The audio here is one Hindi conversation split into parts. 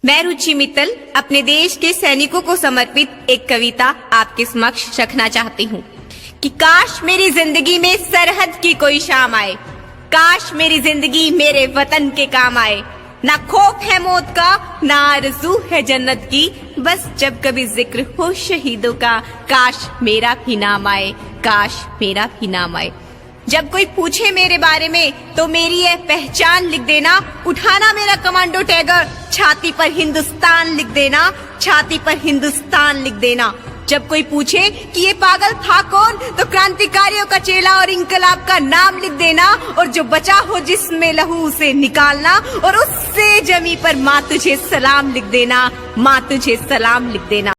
मैं रुचि मित्तल अपने देश के सैनिकों को समर्पित एक कविता आपके समक्ष रखना चाहती हूँ कि काश मेरी जिंदगी में सरहद की कोई शाम आए, काश मेरी जिंदगी मेरे वतन के काम आए। ना खौफ है मौत का, ना आरज़ू है जन्नत की, बस जब कभी जिक्र हो शहीदों का, काश मेरा भी नाम आए, काश मेरा भी नाम आए। जब कोई पूछे मेरे बारे में तो मेरी यह पहचान लिख देना, उठाना मेरा कमांडो टैगर, छाती पर हिंदुस्तान लिख देना, छाती पर हिंदुस्तान लिख देना। जब कोई पूछे कि ये पागल था कौन, तो क्रांतिकारियों का चेला और इंकलाब का नाम लिख देना, और जो बचा हो जिसमें लहू उसे निकालना, और उससे जमी पर माँ तुझे सलाम लिख देना, माँ तुझे सलाम लिख देना।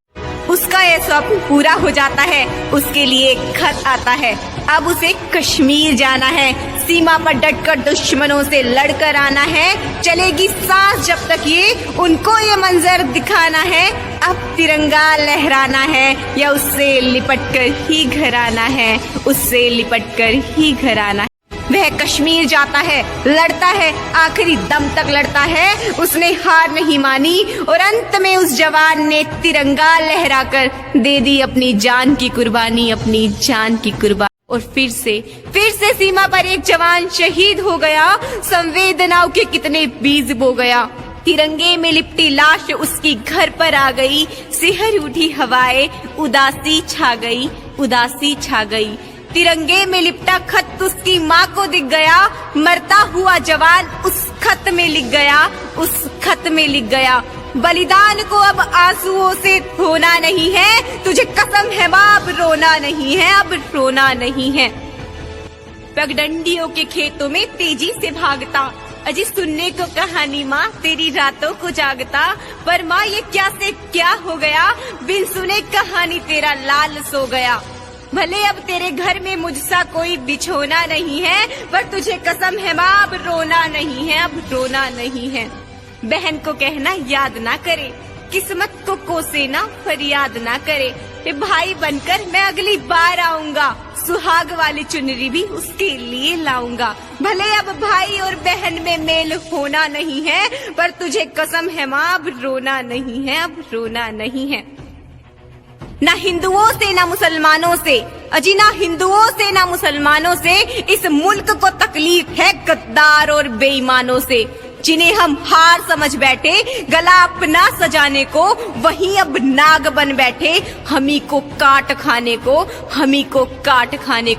उसका यह स्वप्न पूरा हो जाता है, उसके लिए एक खत आता है, अब उसे कश्मीर जाना है, सीमा पर डटकर दुश्मनों से लड़कर आना है, चलेगी सांस जब तक ये उनको ये मंजर दिखाना है, अब तिरंगा लहराना है या उससे लिपटकर ही घर आना है, उससे लिपटकर ही घर आना है। वह कश्मीर जाता है, लड़ता है, आखिरी दम तक लड़ता है, उसने हार नहीं मानी और अंत में उस जवान ने तिरंगा लहराकर दे दी अपनी जान की कुर्बानी, अपनी जान की कुर्बानी। और फिर से सीमा पर एक जवान शहीद हो गया, संवेदनाओं के कितने बीज बो गया। तिरंगे में लिपटी लाश उसकी घर पर आ गई, सिहर उठी हवाएं, उदासी छा गई, उदासी छा गई। तिरंगे में लिपटा खत उसकी माँ को दिख गया, मरता हुआ जवान उस खत में लिख गया, उस खत में लिख गया। बलिदान को अब आंसुओं से धोना नहीं है, तुझे कसम है माँ अब रोना नहीं है, अब रोना नहीं है। पगडंडियों के खेतों में तेजी से भागता, अजी सुनने को कहानी माँ तेरी रातों को जागता, पर माँ ये क्या से क्या हो गया, बिन सुने कहानी तेरा लाल सो गया। भले अब तेरे घर में मुझसा कोई बिछोना नहीं है, पर तुझे कसम है माँ अब रोना नहीं है, अब रोना नहीं है। बहन को कहना याद ना करे, किस्मत को कोसे ना फरियाद ना करे, ये भाई बनकर मैं अगली बार आऊंगा, सुहाग वाली चुनरी भी उसके लिए लाऊंगा। भले अब भाई और बहन में मेल होना नहीं है, पर तुझे कसम है माँ अब रोना नहीं है, अब रोना नहीं है। ना हिंदुओं से ना मुसलमानों से, अजी ना हिंदुओं से ना मुसलमानों से, इस मुल्क को तकलीफ है गद्दार और बेईमानों से, जिन्हें हम हार समझ बैठे गला अपना सजाने को, वहीं अब नाग बन बैठे हमी को काट खाने को, हमी को काट खाने को।